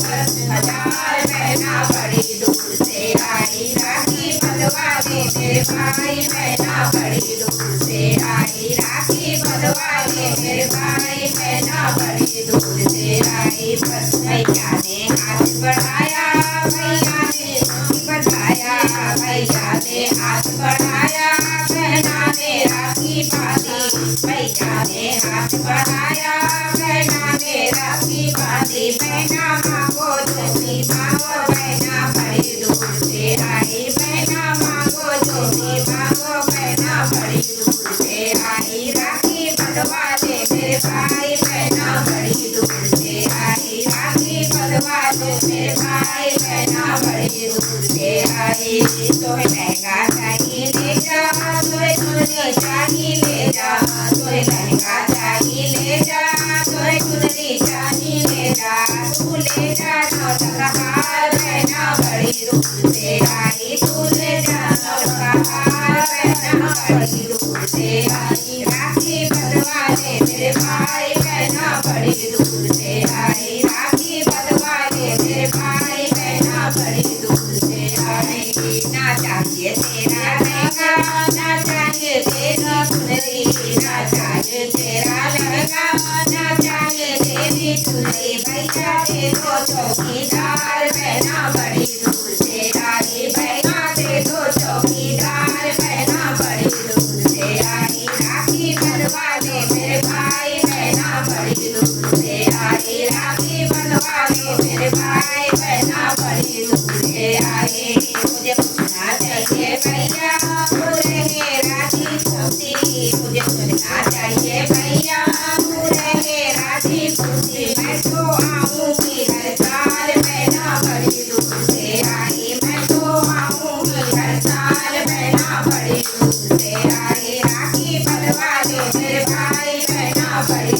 10,000 बहना बड़ी दूर से आई, राखी बंधवा दे मेरे भाई बहना बड़ी दूर से आई, राखी बंधवा दे मेरे भाई बहना बड़ी दूर से आई। बस भैया ने हाथ बढ़ाया, भैया ने बधाया, भैया ने हाथ बढ़ाया, बहना ने राखी बांधी, भैया ने हाथ बढ़ाया, बहना ने राखी बांधी। बहना मांगो जो भी मांगो, बहना बड़ी दूर से आई, बहना मांगो जो भी मांगो, बहना बड़ी दूर से आई। राखी बंधवा दे मेरे भाई बहना बड़ी दूर से आई, राखी बंधवा दे मेरे भाई बहना बड़ी दूर से आई। तोहे लहंगा चाहिए ले जा, तोहे चुनरी चाहिए ले जा, तोहे लहंगा चाहिए ले जा, तोहे चुनरी चाहिए ले जा, तू ले जा नौतनहार बहना बड़ी दूर से आई, तू ले जा नौतनहार बहना बड़ी दूर से आई। राखी बंधवा दे मेरे भाई बहना बड़ी दूर से आई, राखी बंधवा दे मेरे भाई बहना बड़ी दूर से आई। ना चाहिए तेरा लहंगा, ना चाहिए तेरी चुनरी, ना चाहिए तेरा लहंगा, ना चाहिए तेरी चुनरी। भैया दे दो चौकीदार बहना बड़ी दूर से आई, भैया दे दो चौकीदार बहना बड़ी दूर से आई। राखी बंधवा दे मेरे भाई बहना बड़ी दूर से आई, राखी बंधवा दे मेरे भाई बहना बड़ी दूर से आई। मुझे पूछना चाहिए भैया पूरे राखी पूछी, मुझे पूछना चाहिए भैया पूरे राखी पूछी। मैं तो आऊंगी हर साल बहना बड़ी दूर से आई, मैं तो आऊंगी हर साल बहना बड़ी दूर से आई। राखी बंधवा दे मेरे भाई बहना बड़ी